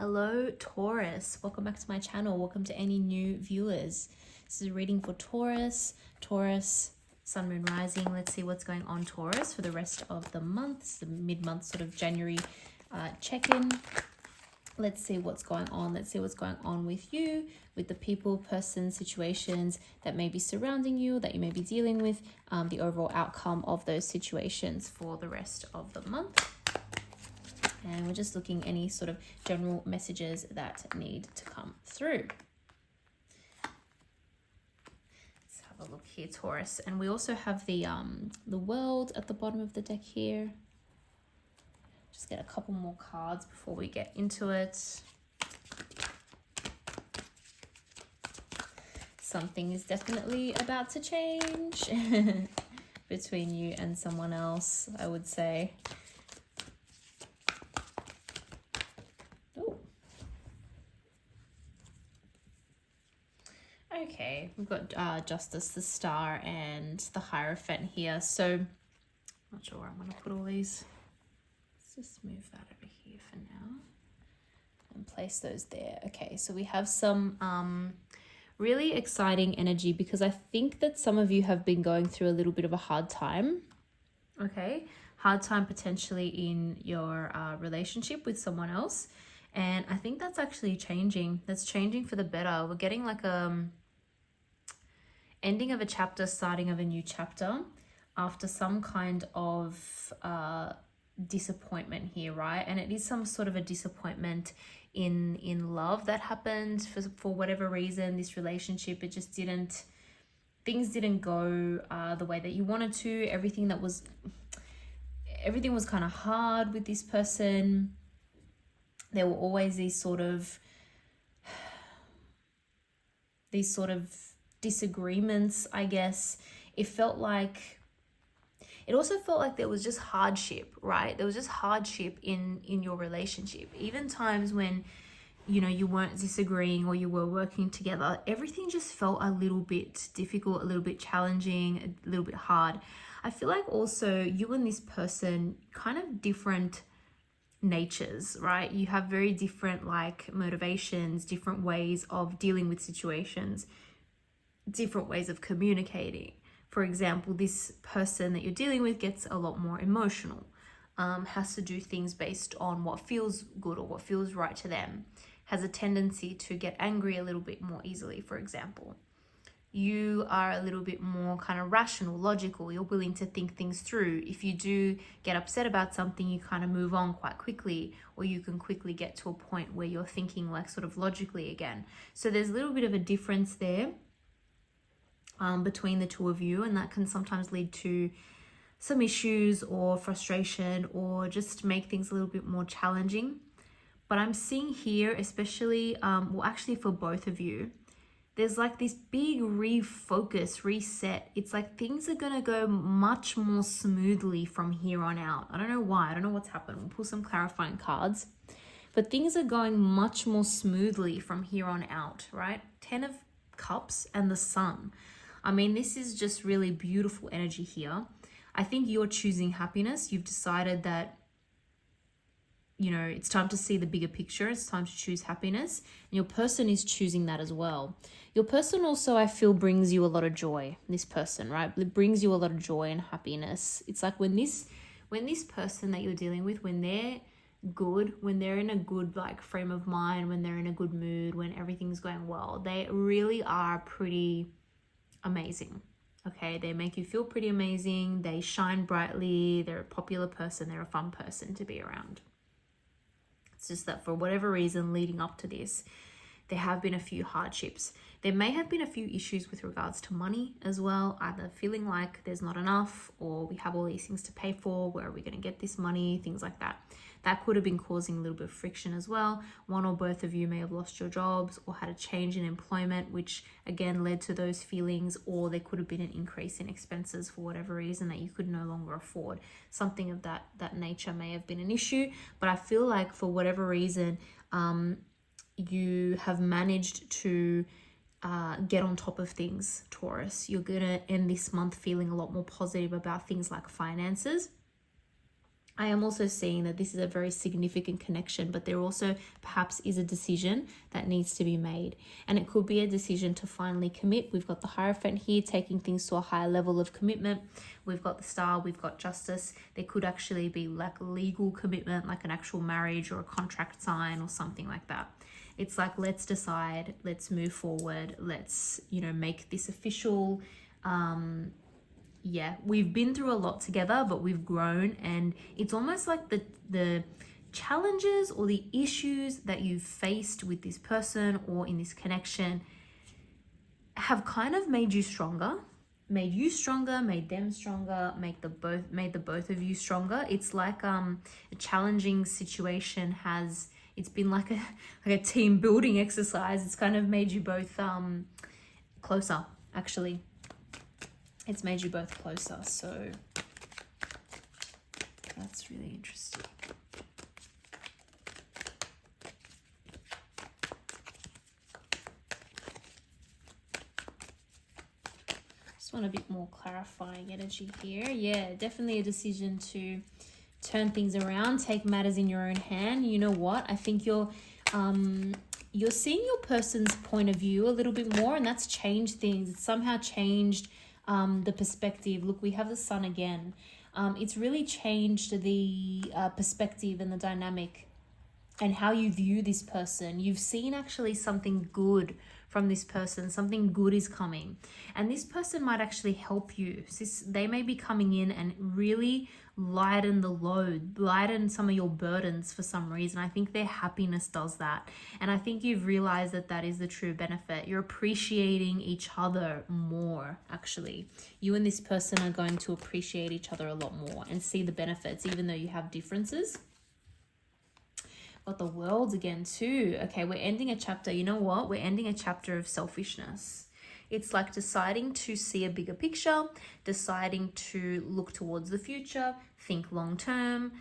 Hello Taurus, welcome back to my channel. Welcome to any new viewers. This is a reading for Taurus, Sun, Moon, Rising. Let's see what's going on, Taurus, for the rest of the month. It's the mid-month sort of January check-in. Let's see what's going on. Let's see what's going on with you, with the people, person, situations that may be surrounding you, that you may be dealing with, the overall outcome of those situations for the rest of the month. And we're just looking any sort of general messages that need to come through. Let's have a look here, Taurus. And we also have the world at the bottom of the deck here. Just get a couple more cards before we get into it. Something is definitely about to change between you and someone else, I would say. Okay, we've got Justice, the Star, and the Hierophant here. So, I'm not sure where I'm going to put all these. Let's just move that over here for now and place those there. Okay, so we have some really exciting energy because I think that some of you have been going through a little bit of a hard time. Okay, hard time potentially in your relationship with someone else. And I think that's actually changing. That's changing for the better. We're getting like ending of a chapter, starting of a new chapter after some kind of disappointment here, right? And it is some sort of a disappointment in love that happened for whatever reason. This relationship, things didn't go the way that you wanted to. Everything was kind of hard with this person. There were always these sort of disagreements, I guess. It also felt like there was just hardship, right? There was just hardship in your relationship. Even times when, you weren't disagreeing or you were working together, everything just felt a little bit difficult, a little bit challenging, a little bit hard. I feel like also you and this person kind of different natures, right? You have very different motivations, different ways of dealing with situations, different ways of communicating. For example, this person that you're dealing with gets a lot more emotional, has to do things based on what feels good or what feels right to them, has a tendency to get angry a little bit more easily, for example. You are a little bit more kind of rational, logical. You're willing to think things through. If you do get upset about something, you kind of move on quite quickly, or you can quickly get to a point where you're thinking sort of logically again. So there's a little bit of a difference there between the two of you, and that can sometimes lead to some issues or frustration or just make things a little bit more challenging. But I'm seeing here, especially, actually for both of you, there's this big refocus, reset. It's like things are going to go much more smoothly from here on out. I don't know why. I don't know what's happened. We'll pull some clarifying cards. But things are going much more smoothly from here on out, right? 10 of Cups and the Sun. I mean, this is just really beautiful energy here. I think you're choosing happiness. You've decided that it's time to see the bigger picture. It's time to choose happiness. And your person is choosing that as well. Your person also, I feel, brings you a lot of joy. This person, right? It brings you a lot of joy and happiness. It's like when this person that you're dealing with, when they're good, when they're in a good frame of mind, when they're in a good mood, when everything's going well, they really are pretty amazing. Okay, they make you feel pretty amazing. They shine brightly. They're a popular person. They're a fun person to be around. It's just that for whatever reason leading up to this, there have been a few hardships. There may have been a few issues with regards to money as well, either feeling like there's not enough or we have all these things to pay for, where are we going to get this money, things like that. That could have been causing a little bit of friction as well. One or both of you may have lost your jobs or had a change in employment, which again led to those feelings, or there could have been an increase in expenses for whatever reason that you could no longer afford. Something of that nature may have been an issue, but I feel like for whatever reason, you have managed to get on top of things, Taurus. You're going to end this month feeling a lot more positive about things like finances. I am also seeing that this is a very significant connection, but there also perhaps is a decision that needs to be made. And it could be a decision to finally commit. We've got the Hierophant here taking things to a higher level of commitment. We've got the Star, we've got Justice. There could actually be like legal commitment, like an actual marriage or a contract sign or something like that. It's like, let's decide, let's move forward, let's, make this official. Yeah, we've been through a lot together, but we've grown, and it's almost like the challenges or the issues that you've faced with this person or in this connection have kind of made you stronger, made them stronger, made the both of you stronger. It's like a challenging situation it's been like a team building exercise. It's kind of made you both closer, actually. It's made you both closer, so that's really interesting. Just want a bit more clarifying energy here. Yeah, definitely a decision to turn things around, take matters in your own hand. You know what? I think you're seeing your person's point of view a little bit more, and that's changed things. It's somehow changed the perspective. Look, we have the Sun again. It's really changed the perspective and the dynamic and how you view this person. You've seen actually something good from this person. Something good is coming, and this person might actually help you. They may be coming in and really lighten the load, lighten some of your burdens for some reason. I think their happiness does that, and I think you've realized that is the true benefit. You're appreciating each other more. Actually, you and this person are going to appreciate each other a lot more and see the benefits, even though you have differences. Got the World again too. Okay, we're ending a chapter. You know what? We're ending a chapter of selfishness. It's like deciding to see a bigger picture, deciding to look towards the future, think long term,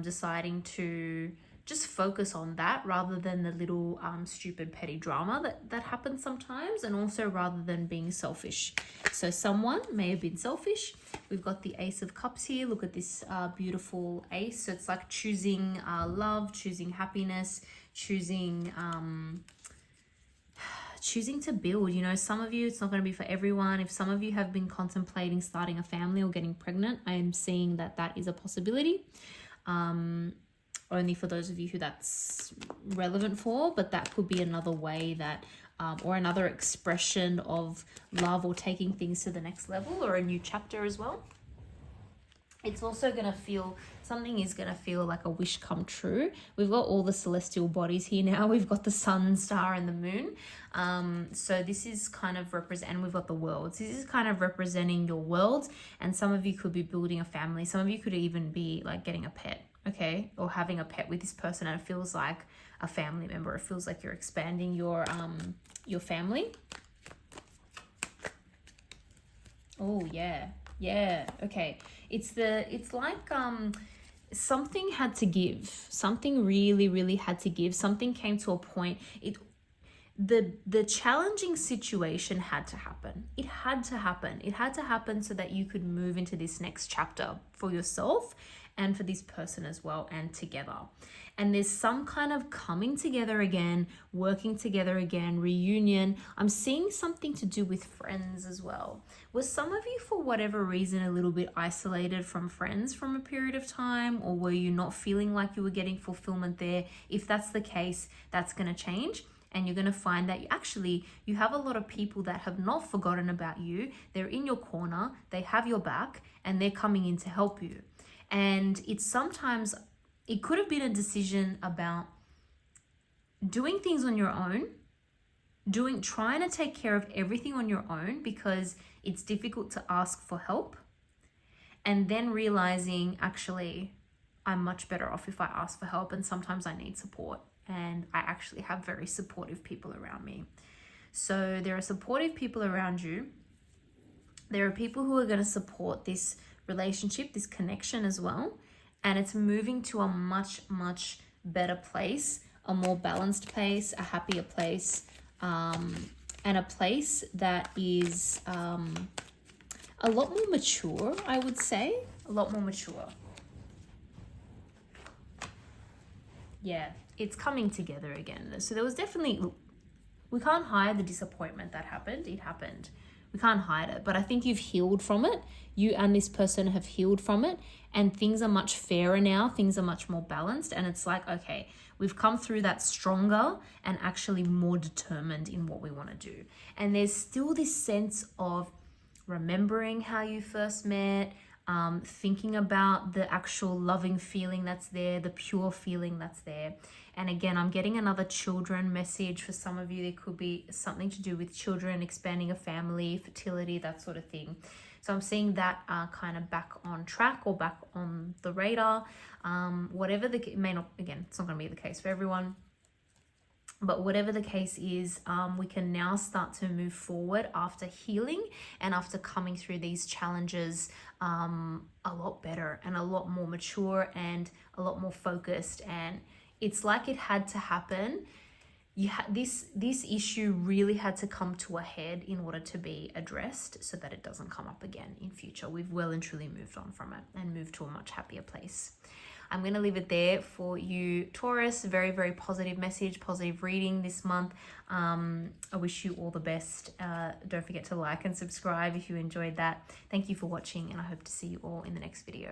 deciding to just focus on that rather than the little stupid petty drama that happens sometimes, and also rather than being selfish. So someone may have been selfish. We've got the Ace of Cups here. Look at this beautiful ace. So it's like choosing love, choosing happiness, choosing to build. Some of you, it's not going to be for everyone. If some of you have been contemplating starting a family or getting pregnant, I am seeing that is a possibility. Only for those of you who that's relevant for, but that could be another way that or another expression of love, or taking things to the next level, or a new chapter as well. It's also going to feel, something is going to feel like a wish come true. We've got all the celestial bodies here now. We've got the sun, star, and the moon. So this is kind of and we've got the worlds. This is kind of representing your worlds, and some of you could be building a family. Some of you could even be like getting a pet, okay? Or having a pet with this person, and it feels like a family member. It feels like you're expanding your family. Oh, yeah. Yeah, okay. It's like something had to give. Something really, really had to give. Something came to a point. The challenging situation had to happen. It had to happen. It had to happen so that you could move into this next chapter for yourself and for this person as well, and together. And there's some kind of coming together again, working together again, reunion. I'm seeing something to do with friends as well. Was some of you, for whatever reason, a little bit isolated from friends from a period of time, or were you not feeling like you were getting fulfillment there? If that's the case, that's going to change. And you're going to find that you have a lot of people that have not forgotten about you. They're in your corner, they have your back, and they're coming in to help you. And it could have been a decision about doing things on your own, trying to take care of everything on your own because it's difficult to ask for help, and then realizing, actually, I'm much better off if I ask for help, and sometimes I need support, and I actually have very supportive people around me. So there are supportive people around you. There are people who are going to support this relationship, this connection as well, and it's moving to a much, much better place, a more balanced place, a happier place, and a place that is a lot more mature, I would say. A lot more mature. yeah, it's coming together again. So there was definitely, we can't hide the disappointment that happened. It happened. We can't hide it. But I think you've healed from it. You and this person have healed from it. And things are much fairer now. Things are much more balanced. And it's like, okay, we've come through that stronger and actually more determined in what we want to do. And there's still this sense of remembering how you first met, thinking about the actual loving feeling that's there, the pure feeling that's there. And again, I'm getting another children message for some of you. There could be something to do with children, expanding a family, fertility, that sort of thing. So I'm seeing that kind of back on track or back on the radar. Whatever it may not, again, it's not going to be the case for everyone. But whatever the case is, we can now start to move forward after healing and after coming through these challenges a lot better and a lot more mature and a lot more focused. And it's like it had to happen. This issue really had to come to a head in order to be addressed so that it doesn't come up again in future. We've well and truly moved on from it and moved to a much happier place. I'm going to leave it there for you, Taurus. Very, very positive message, positive reading this month. I wish you all the best. Don't forget to like and subscribe if you enjoyed that. Thank you for watching, and I hope to see you all in the next video.